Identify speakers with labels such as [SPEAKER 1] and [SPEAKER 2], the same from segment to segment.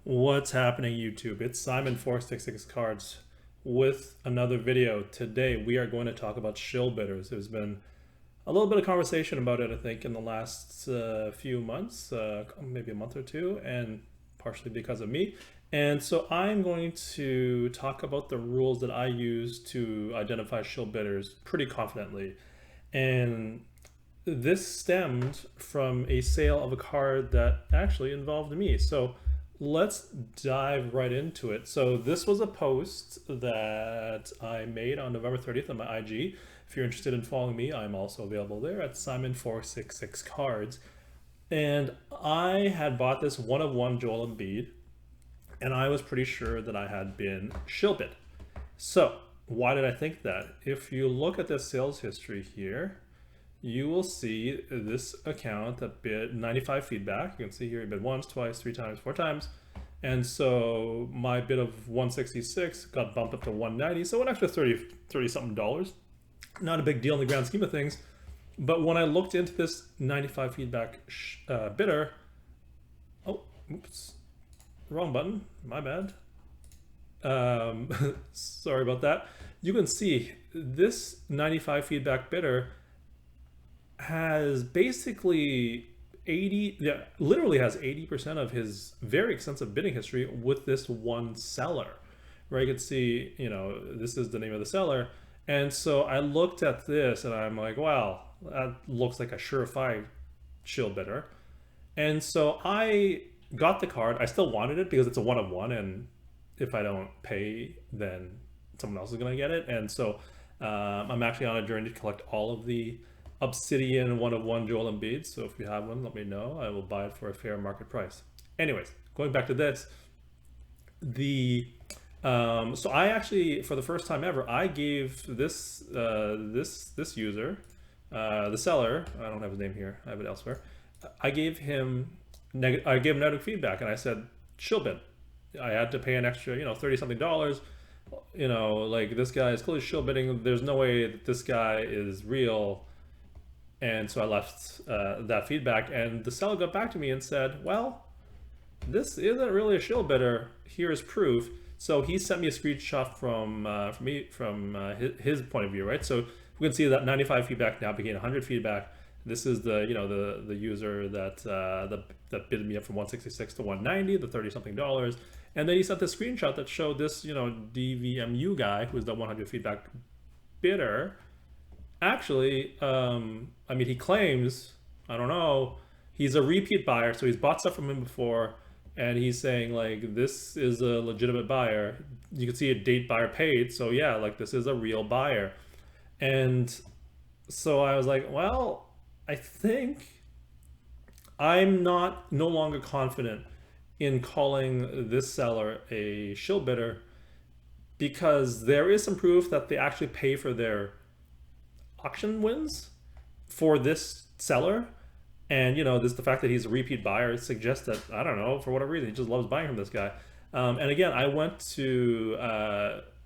[SPEAKER 1] What's happening, YouTube? It's Simon466cards with another video. Today we are going to talk about shill bidders. There's been a little bit of conversation about it, I think, in the last few months, maybe a month or two, and partially because of me. And so I'm going to talk about the rules that I use to identify shill bidders pretty confidently. And this stemmed from a sale of a card that actually involved me. So let's dive right into it. So this was a post that I made on November 30th on my IG. If you're interested in following me, I'm also available there at Simon466cards. And I had bought this one of one Joel Embiid, and I was pretty sure that I had been shill bid. So why did I think that? If you look at the sales history here, you will see this account that bid 95 feedback. You can see here it bid once, twice, three times, four times. And so my bid of 166 got bumped up to 190. So an extra 30 something dollars. Not a big deal in the grand scheme of things. But when I looked into this 95 feedback bidder, oh, oops, wrong button, my bad. Sorry about that. You can see this 95 feedback bidder has basically literally has 80% of his very extensive bidding history with this one seller, where you can see, this is the name of the seller. And so I looked at this and I'm like, wow, that looks like a surefire shill bidder. And so I got the card. I still wanted it because it's a one of one, and if I don't pay, then someone else is going to get it. And so I'm actually on a journey to collect all of the Obsidian one of one Joel Embiid. So if you have one, let me know. I will buy it for a fair market price. Anyways, going back to this, so I actually, for the first time ever, I gave this this user, the seller, I don't have his name here, I have it elsewhere. I gave him negative feedback, and I said shill bid. I had to pay an extra, 30 something dollars. Like, this guy is clearly shill bidding. There's no way that this guy is real. And so I left that feedback, and the seller got back to me and said, well, this isn't really a shill bidder. Here's proof. So he sent me a screenshot from his point of view, right? So we can see that 95 feedback now became 100 feedback. This is the the user that that bid me up from 166 to 190, the 30 something dollars. And then he sent the screenshot that showed this DVMU guy, who's the 100 feedback bidder. Actually, I mean, he claims, I don't know, he's a repeat buyer, so he's bought stuff from him before, and he's saying, like, this is a legitimate buyer. You can see a date buyer paid, so yeah, like, this is a real buyer. And so I was like, well, I think I'm no longer confident in calling this seller a shill bidder, because there is some proof that they actually pay for their auction wins for this seller. And the fact that he's a repeat buyer suggests that, I don't know, for whatever reason, he just loves buying from this guy. And again, I went to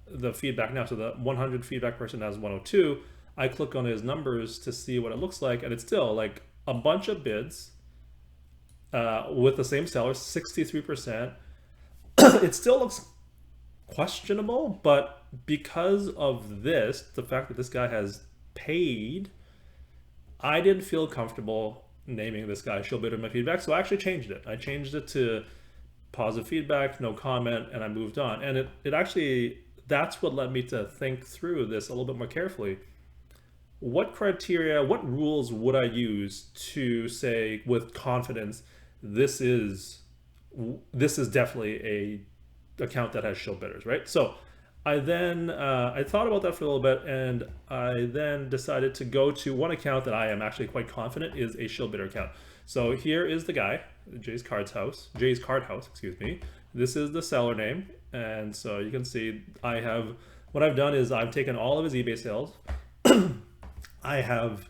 [SPEAKER 1] the feedback now. So the 100 feedback person has 102. I click on his numbers to see what it looks like, and it's still like a bunch of bids with the same seller, 63%. It still looks questionable, but because of this, the fact that this guy has paid, I didn't feel comfortable naming this guy shill bidder in my feedback, so I actually changed it. I changed it to positive feedback, no comment, and I moved on. And it actually, that's what led me to think through this a little bit more carefully. What criteria, what rules would I use to say with confidence, this is definitely a account that has shill bidders, right? So I then I thought about that for a little bit, and I then decided to go to one account that I am actually quite confident is a shill bidder account. So here is the guy, Jay's Card House, excuse me. This is the seller name, and so you can see what I've done is I've taken all of his eBay sales. I have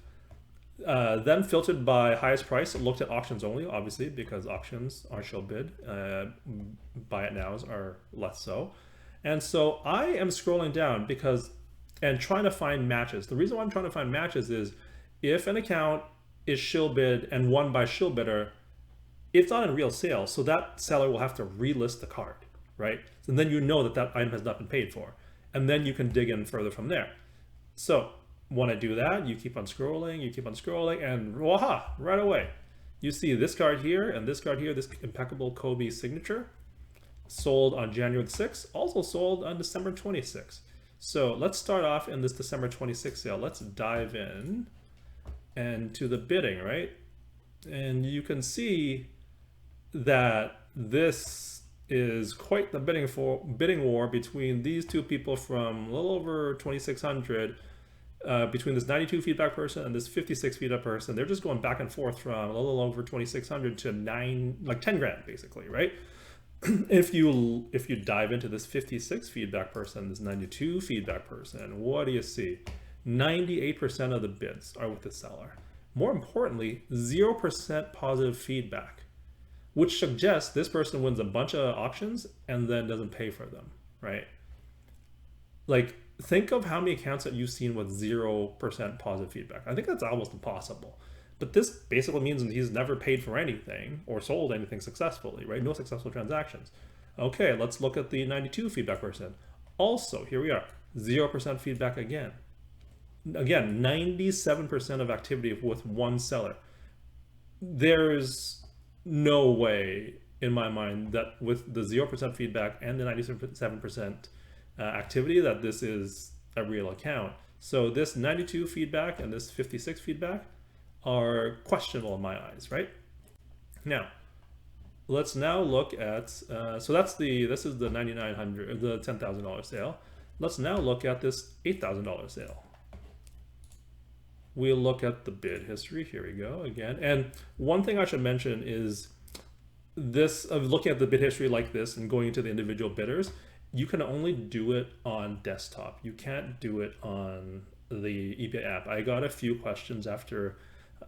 [SPEAKER 1] then filtered by highest price, looked at auctions only, obviously, because auctions are shill bid. Buy it nows are less so. And so I am scrolling down and trying to find matches. The reason why I'm trying to find matches is if an account is shill bid and won by shill bidder, it's not in real sale, so that seller will have to relist the card, right? And then you know that that item has not been paid for, and then you can dig in further from there. So when I do that, you keep on scrolling, and voila, right away, you see this card here and this card here, this impeccable Kobe signature, sold on January 6th, also sold on December 26th. So let's start off in this December 26th sale. Let's dive in and to the bidding, right? And you can see that this is quite the bidding war between these two people from a little over 2,600, between this 92 feedback person and this 56 feedback person. They're just going back and forth from a little over 2,600 to 10 grand basically, right? If you dive into this 56 feedback person, this 92 feedback person, what do you see? 98% of the bids are with the seller. More importantly, 0% positive feedback, which suggests this person wins a bunch of auctions and then doesn't pay for them, right? Like, think of how many accounts that you've seen with 0% positive feedback. I think that's almost impossible. But this basically means he's never paid for anything or sold anything successfully, right? No successful transactions. Okay, let's look at the 92 feedback person. Also, here we are, 0% feedback again. Again, 97% of activity with one seller. There's no way in my mind that with the 0% feedback and the 97% activity that this is a real account. So this 92 feedback and this 56 feedback are questionable in my eyes, right? Now, let's now look at, so this is the $9,900, the $10,000 sale. Let's now look at this $8,000 sale. We'll look at the bid history. Here we go again. And one thing I should mention is this, of looking at the bid history like this and going into the individual bidders, you can only do it on desktop. You can't do it on the eBay app. I got a few questions after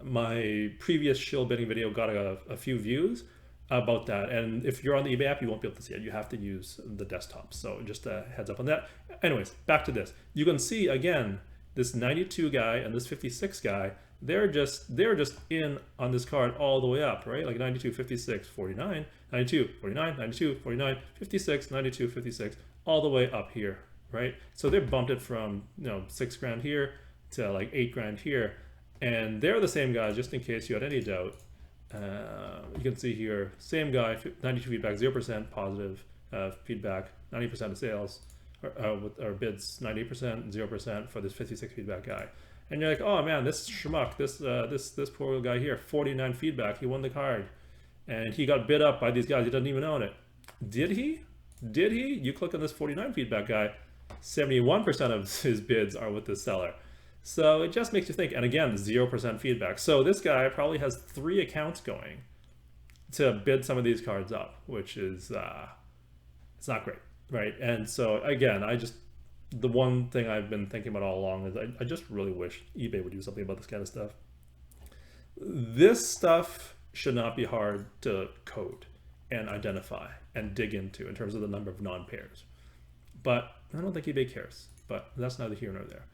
[SPEAKER 1] my previous shill bidding video got a few views about that, and if you're on the eBay app, you won't be able to see it. You have to use the desktop. So just a heads up on that. Anyways, back to this. You can see again this 92 guy and this 56 guy, they're just in on this card all the way up, right? Like 92, 56, 49, 92, 49, 92, 49, 56, 92, 56, all the way up here, right? So they bumped it from, you know, 6 grand here to like 8 grand here. And they're the same guys, just in case you had any doubt. You can see here, same guy, 92 feedback, 0% positive feedback, 90% of sales, or bids, 98%, 0% for this 56 feedback guy. And you're like, oh man, this schmuck, this poor guy here, 49 feedback, he won the card. And he got bid up by these guys, he doesn't even own it. Did he? Did he? You click on this 49 feedback guy, 71% of his bids are with the seller. So it just makes you think, and again, 0% feedback. So this guy probably has 3 accounts going to bid some of these cards up, which is, it's not great, right? And so again, the one thing I've been thinking about all along is I just really wish eBay would do something about this kind of stuff. This stuff should not be hard to code and identify and dig into in terms of the number of non-pairs. But I don't think eBay cares, but that's neither here nor there.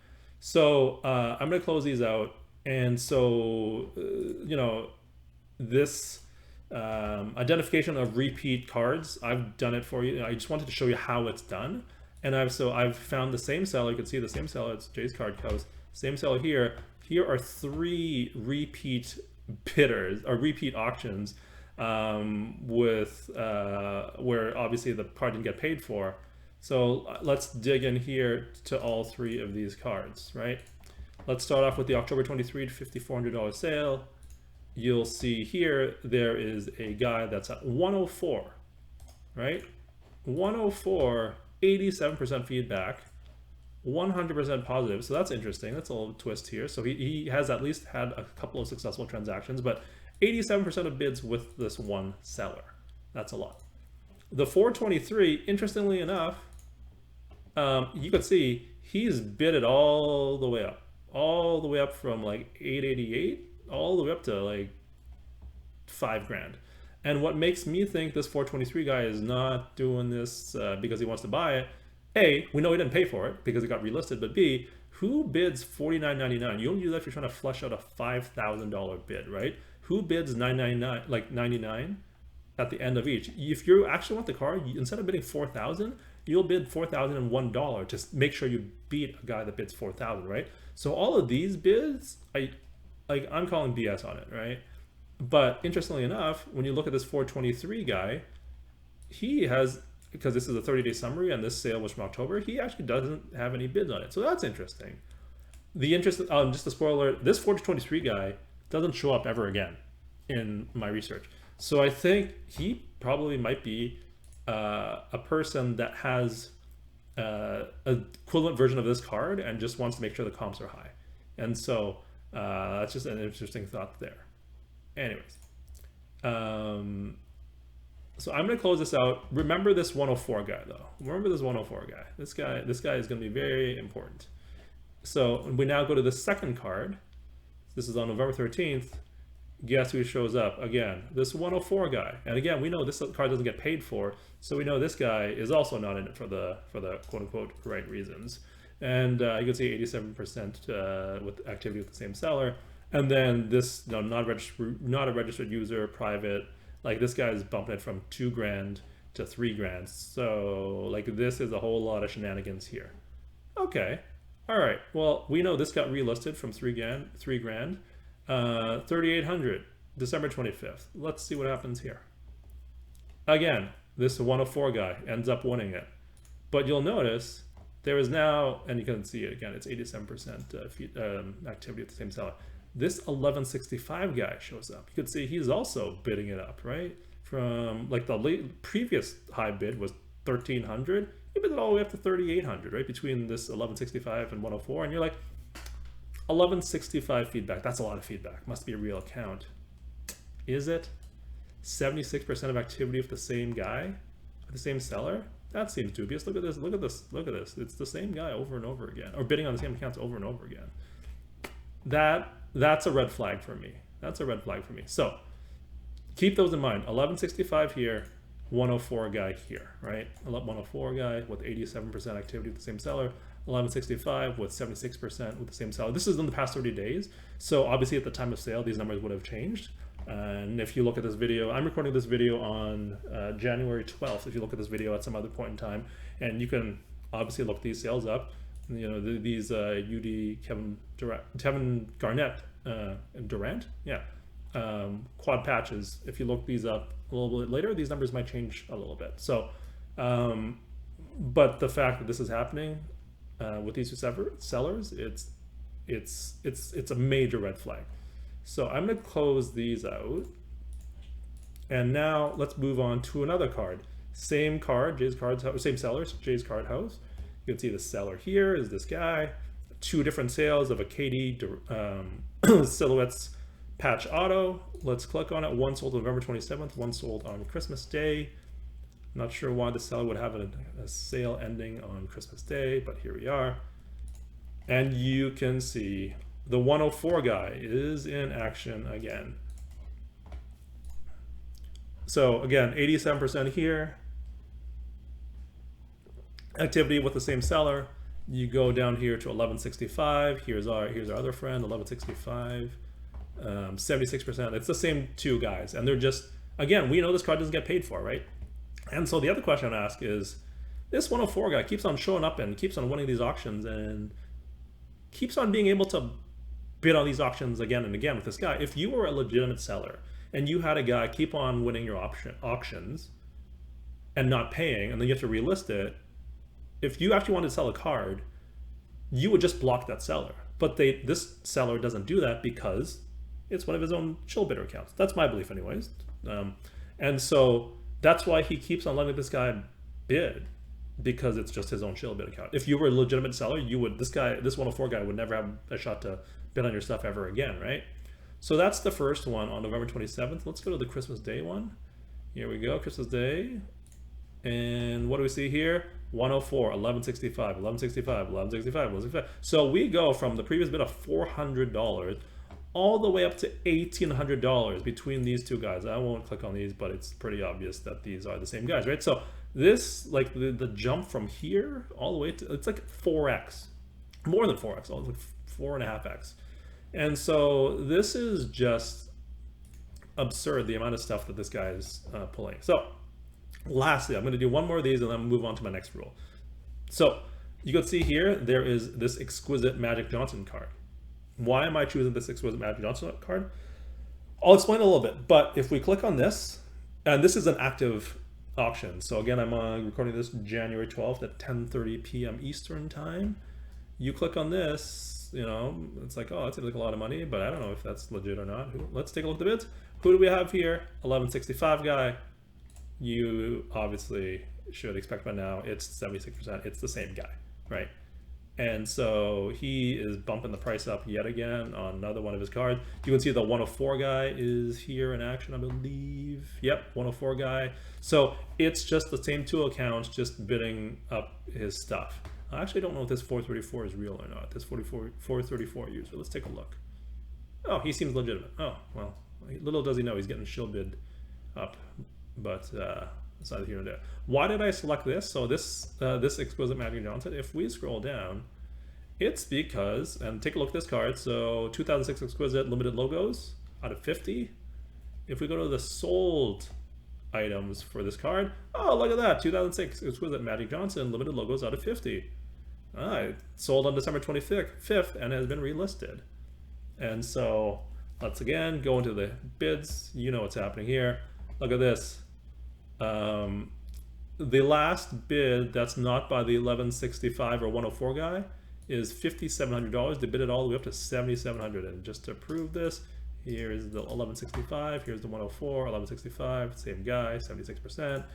[SPEAKER 1] So I'm going to close these out. And so, you know, this identification of repeat cards, I've done it for you. I just wanted to show you how it's done. And I've found the same seller. You can see the same seller. It's Jay's Card Coast. Same seller here. Here are 3 repeat bidders or repeat auctions with where obviously the card didn't get paid for. So let's dig in here to all 3 of these cards, right? Let's start off with the October 23 to $5,400 sale. You'll see here there is a guy that's at 104, right? 104, 87% feedback, 100% positive. So that's interesting. That's a little twist here. So he has at least had a couple of successful transactions, but 87% of bids with this one seller. That's a lot. The 423, interestingly enough, you can see he's bid it all the way up from like 888 all the way up to like 5 grand. And what makes me think this 423 guy is not doing this because he wants to buy it, A, we know he didn't pay for it because it got relisted, but B, who bids $49.99? You only do that if you're trying to flush out a $5,000 bid, right? who bids 999, like 99 at the end of each. If you actually want the car, instead of bidding 4,000, you'll bid $4,001 to make sure you beat a guy that bids 4,000, right? So all of these bids, I'm calling BS on it, right? But interestingly enough, when you look at this 423 guy, he has, because this is a 30-day summary and this sale was from October, he actually doesn't have any bids on it. So that's interesting. The interest, just a spoiler, this 423 guy doesn't show up ever again in my research. So I think he probably might be a person that has an equivalent version of this card and just wants to make sure the comps are high. And so that's just an interesting thought there. Anyways, so I'm going to close this out. Remember this 104 guy though. Remember this 104 guy. This guy is going to be very important. So we now go to the second card. This is on November 13th. Guess who shows up again? This 104 guy. And again, we know this card doesn't get paid for, so we know this guy is also not in it for the quote unquote right reasons. And you can see 87% with activity with the same seller. And then this, not a registered user, private. Like this guy is bumping it from $2,000 to $3,000. So like this is a whole lot of shenanigans here. Okay. All right. Well, we know this got relisted from $3,000, 3,800, December 25th. Let's see what happens here. Again, this 104 guy ends up winning it, but you'll notice there is now, and you can see it again, it's 87% activity with the same seller. This 1165 guy shows up. You can see he's also bidding it up, right? From like the previous high bid was 1,300. He bid it all the way up to 3,800, right? Between this 1165 and 104, and you're like, 1165 feedback. That's a lot of feedback. Must be a real account. Is it? 76% of activity with the same guy, with the same seller? That seems dubious. Look at this. Look at this. Look at this. It's the same guy over and over again, or bidding on the same accounts over and over again. That's a red flag for me. That's a red flag for me. So keep those in mind. 1165 here, 104 guy here, right? 104 guy with 87% activity with the same seller. 1165 with 76% with the same seller. This is in the past 30 days. So obviously at the time of sale, these numbers would have changed. And if you look at this video, I'm recording this video on January 12th. If you look at this video at some other point in time, and you can obviously look these sales up. You know, these UD Kevin Garnett and Durant, yeah, quad patches. If you look these up a little bit later, these numbers might change a little bit. So, but the fact that this is happening with these two sellers, it's a major red flag. So I'm going to close these out, and now let's move on to another card. Same card, Jay's Cards House, same sellers, Jay's Card House. You can see the seller here is this guy. Two different sales of a KD Silhouettes Patch Auto. Let's click on it. One sold November 27th, one sold on Christmas Day. Not sure why the seller would have a sale ending on Christmas Day, but here we are. And you can see the 104 guy is in action again. So again, 87% here. Activity with the same seller. You go down here to 1165. Here's our other friend, 1165. 76%. It's the same two guys, and they're just, again, we know this card doesn't get paid for, right? And so the other question I ask is, this 104 guy keeps on showing up and keeps on winning these auctions and keeps on being able to bid on these auctions again and again with this guy. If you were a legitimate seller and you had a guy keep on winning your auctions and not paying, and then you have to relist it, if you actually wanted to sell a card, you would just block that seller. But this seller doesn't do that because it's one of his own shill bidder accounts. That's my belief anyways. And so that's why he keeps on letting this guy bid, because it's just his own shill bid account. If you were a legitimate seller, you would, this 104 guy would never have a shot to bid on your stuff ever again, right? So that's the first one on November 27th. Let's go to the Christmas Day one. Here we go, Christmas Day. And what do we see here? 104, 1165, 1165, 1165, 1165. So we go from the previous bid of $400 all the way up to $1,800 between these two guys. I won't click on these, but it's pretty obvious that these are the same guys, right? So this, like the jump from here all the way to, it's like 4x, more than 4x, like 4.5x. And so this is just absurd the amount of stuff that this guy is pulling. So lastly, I'm going to do one more of these and then move on to my next rule. So you can see here, there is this exquisite Magic Johnson card. Why am I choosing this exquisite Magic Johnson card? I'll explain a little bit, but if we click on this, and this is an active auction. So again, I'm recording this January 12th at 10:30 p.m. Eastern time. You click on this, you know, it's like, oh, that seems like a lot of money, but I don't know if that's legit or not. Let's take a look at the bids. Who do we have here? 1165 guy. You obviously should expect by now it's 76%. It's the same guy, right? And so he is bumping the price up yet again on another one of his cards. You can see the 104 guy is here in action, I believe. Yep, 104 guy. So it's just the same two accounts just bidding up his stuff. I actually don't know if this 434 is real or not. This 434 user. Let's take a look. Oh, he seems legitimate. Oh, well, little does he know he's getting shill bid up. But it's neither here nor there. Why did I select this? So this exquisite Magic Johnson, if we scroll down, it's because, and take a look at this card. So 2006 exquisite limited logos out of 50. If we go to the sold items for this card, oh, look at that, 2006 exquisite Magic Johnson limited logos out of 50. It sold on December 25th and has been relisted. And so let's again go into the bids. You know what's happening here. Look at this. The last bid that's not by the 1165 or 104 guy is $5,700. They bid it all the way up to 7,700. And just to prove this, here's the 1165, here's the 104, 1165, same guy, 76%,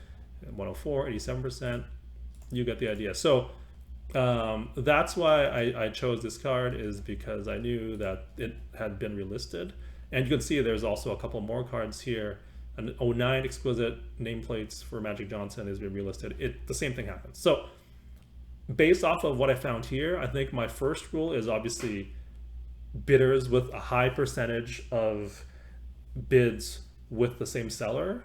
[SPEAKER 1] 104, 87%. You get the idea. So that's why I chose this card, is because I knew that it had been relisted. And you can see there's also a couple more cards here. An 09 exquisite nameplates for Magic Johnson is being relisted. The same thing happens. So based off of what I found here, I think my first rule is obviously bidders with a high percentage of bids with the same seller.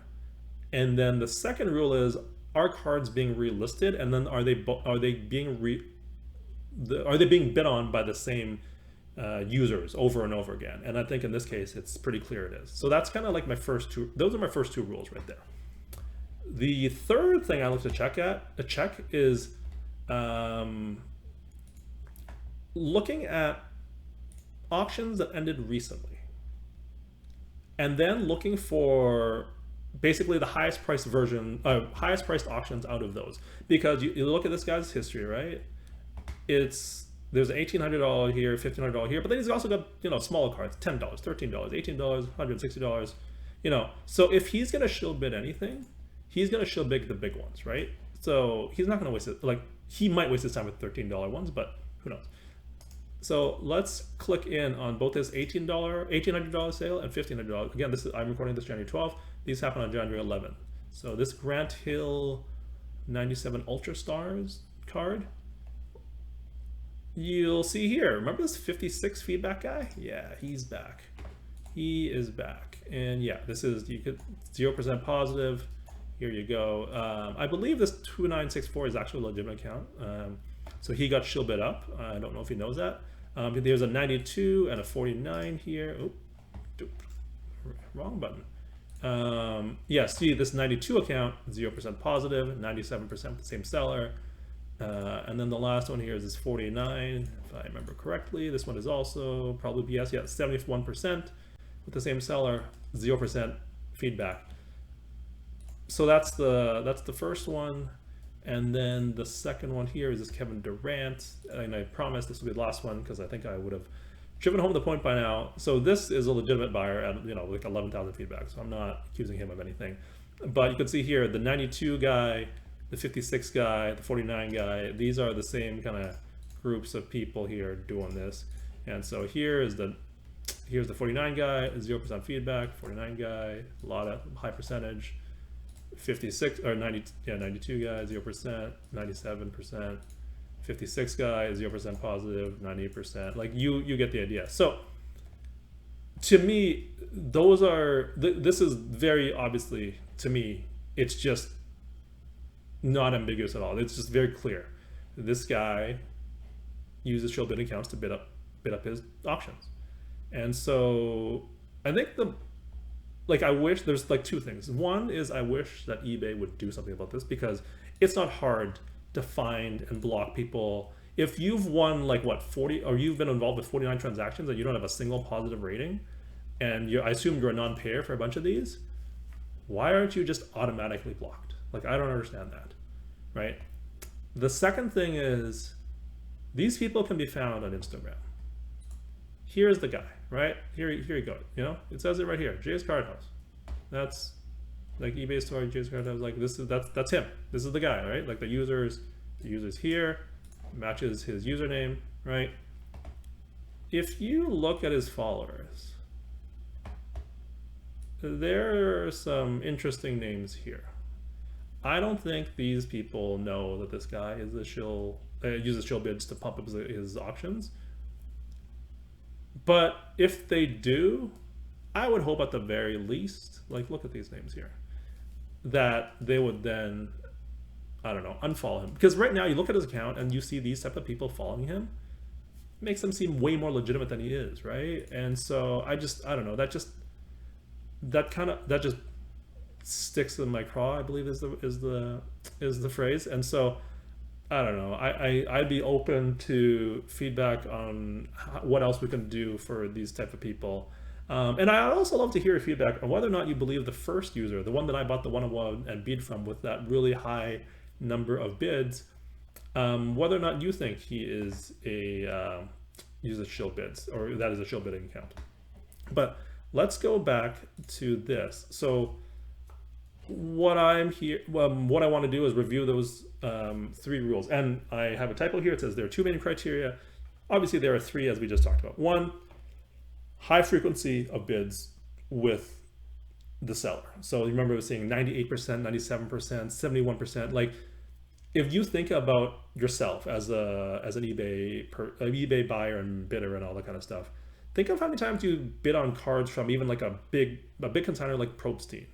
[SPEAKER 1] And then the second rule is, are cards being relisted, and then are they being bid on by the same users over and over again? And I think in this case it's pretty clear it is. So that's kind of like my first two. Those are my first two rules right there. The third thing I look to check is looking at auctions that ended recently, and then looking for basically the highest priced version, highest priced auctions out of those. Because you look at this guy's history, right? There's an $1,800 here, $1,500 here, but then he's also got, you know, smaller cards, $10, $13, $18, $160, you know. So if he's gonna shill bid anything, he's gonna shill bid the big ones, right? So he's not gonna waste it. Like, he might waste his time with $13 ones, but who knows? So let's click in on both this $1,800 sale and $1,500. Again, I'm recording this January 12th. These happen on January 11th. So this Grant Hill 97 Ultra Stars card, you'll see here, remember this 56 feedback guy? Yeah, he's back. He is back. And yeah, this is, you could 0% positive. Here you go. I believe this 2964 is actually a legitimate account. So he got shill bid up. I don't know if he knows that. There's a 92 and a 49 here. Oh, wrong button. Yeah, see this 92 account, 0% positive, 97% with the same seller. And then the last one here is this 49, if I remember correctly. This one is also probably BS. Yeah, 71% with the same seller, 0% feedback. So that's the first one. And then the second one here is this Kevin Durant. And I promise this will be the last one, because I think I would have driven home the point by now. So this is a legitimate buyer at, you know, like 11,000 feedback. So I'm not accusing him of anything. But you can see here, the 92 guy, the 56 guy, the 49 guy, these are the same kind of groups of people here doing this. And so here's the 49 guy, 0% feedback, 49 guy, a lot of high percentage, 56 or 90, yeah, 92 guy, 0%, 97%, 56 guy, 0% positive, 98%. Like you get the idea. So to me, those are, this is very obviously, to me, it's just not ambiguous at all. It's just very clear. This guy uses shill bid accounts to bid up his auctions. And so I think like, I wish there's like two things. One is I wish that eBay would do something about this, because it's not hard to find and block people. If you've won like what 40, or you've been involved with 49 transactions and you don't have a single positive rating, and I assume you're a non-payer for a bunch of these, why aren't you just automatically blocked? Like, I don't understand that, right? The second thing is, these people can be found on Instagram. Here's the guy, right? Here you go. You know, it says it right here, Jay's Card House. That's like eBay store, Jay's Card House. Like, that's him. This is the guy, right? Like the user's here, matches his username, right? If you look at his followers, there are some interesting names here. I don't think these people know that this guy is a shill, uses shill bids to pump up his auctions. But if they do, I would hope at the very least, like, look at these names here, that they would then, I don't know, unfollow him. Because right now you look at his account and you see these type of people following him, it makes him seem way more legitimate than he is, right? And so I don't know, that just sticks in my craw, I believe is the phrase. And so I don't know, I'd be open to feedback on what else we can do for these type of people. And I'd also love to hear your feedback on whether or not you believe the first user, the one that I bought the one-on-one and bid from with that really high number of bids, whether or not you think he is uses shill bids, or that is a shill bidding account. But let's go back to this. So what I want to do is review those 3 rules. And I have a typo here. It says there are 2 main criteria. Obviously there are 3, as we just talked about. 1, high frequency of bids with the seller. So remember, I was saying 98%, 97%, 71%. Like, if you think about yourself as an eBay buyer and bidder and all that kind of stuff, think of how many times you bid on cards from even like a big consignor like Probstein.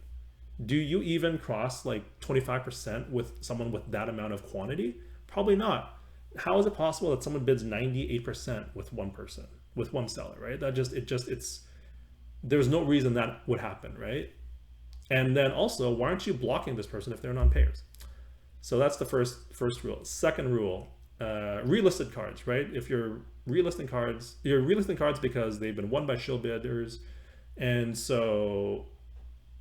[SPEAKER 1] Do you even cross like 25% with someone with that amount of quantity? Probably not. How is it possible that someone bids 98% with one person, with one seller, right? There's no reason that would happen, right? And then also, why aren't you blocking this person if they're non-payers? So that's the first rule. Second rule, relisted cards, right? If you're relisting cards because they've been won by shill bidders, and so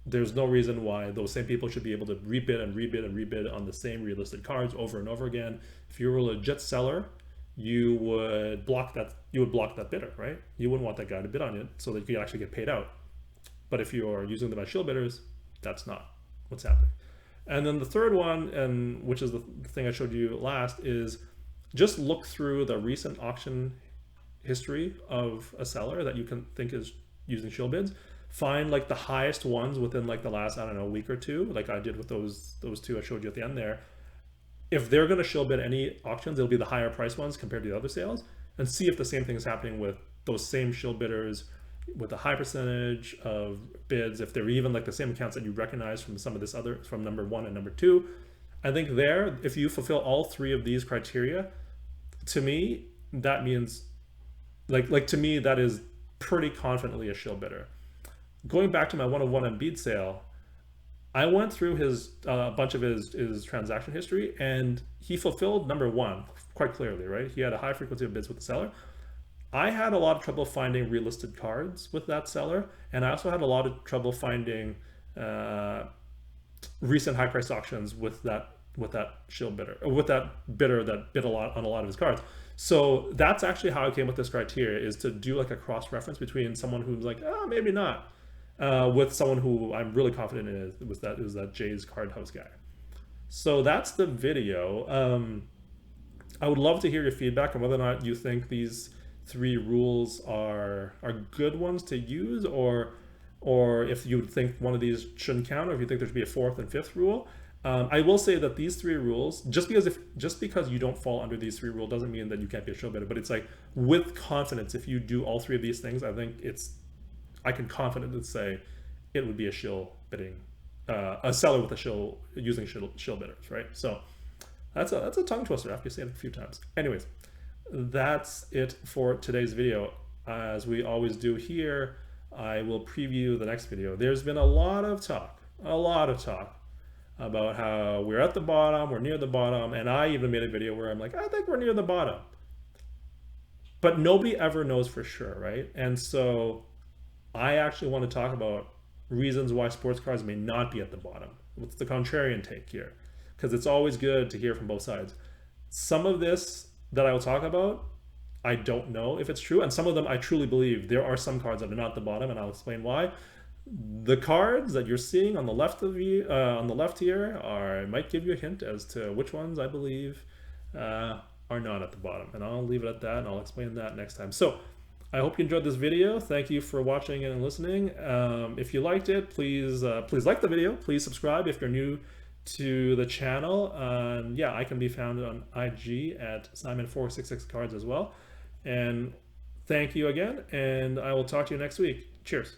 [SPEAKER 1] there's no reason why those same people should be able to rebid and rebid and rebid on the same relisted cards over and over again. If you were a legit seller, you would block that bidder, right? You wouldn't want that guy to bid on it so that you could actually get paid out. But if you're using them as shill bidders, that's not what's happening. And then the third one, and which is the thing I showed you last, is just look through the recent auction history of a seller that you can think is using shill bids. Find like the highest ones within like the last, I don't know, week or two, like I did with those 2 I showed you at the end there. If they're going to shill bid any auctions, it'll be the higher price ones compared to the other sales, and see if the same thing is happening with those same shill bidders with a high percentage of bids, if they're even like the same accounts that you recognize from some of this other, from number 1 and number 2. I think there, if you fulfill all 3 of these criteria, to me, that means like to me, that is pretty confidently a shill bidder. Going back to my one-on-one and bid sale, I went through his a bunch of his transaction history, and he fulfilled number 1 quite clearly, right? He had a high frequency of bids with the seller. I had a lot of trouble finding relisted cards with that seller, and I also had a lot of trouble finding recent high price auctions with that shill bidder, or with that bidder that bid a lot on a lot of his cards. So that's actually how I came with this criteria, is to do like a cross reference between someone who's like, oh, maybe not, with someone who I'm really confident in was that Jay's Card House guy. So that's the video. I would love to hear your feedback on whether or not you think these 3 rules are good ones to use, or if you think one of these shouldn't count, or if you think there should be a 4th and 5th rule. I will say that these 3 rules, just because you don't fall under these 3 rules doesn't mean that you can't be a shill bidder, but it's like, with confidence, if you do all 3 of these things, I think I can confidently say it would be a shill bidding, a seller with a shill, using shill bidders, right? So that's a tongue twister after you say it a few times. Anyways, that's it for today's video. As we always do here, I will preview the next video. There's been a lot of talk about how we're at the bottom, we're near the bottom, and I even made a video where I'm like, I think we're near the bottom. But nobody ever knows for sure, right? And so I actually want to talk about reasons why sports cards may not be at the bottom. What's the contrarian take here? Because it's always good to hear from both sides. Some of this that I will talk about, I don't know if it's true, and some of them I truly believe there are some cards that are not at the bottom, and I'll explain why. The cards that you're seeing on the left of you, on the left here, might give you a hint as to which ones I believe are not at the bottom, and I'll leave it at that, and I'll explain that next time. So I hope you enjoyed this video. Thank you for watching and listening. If you liked it, please like the video. Please subscribe if you're new to the channel. Yeah, I can be found on IG at Simon466cards as well. And thank you again, and I will talk to you next week. Cheers.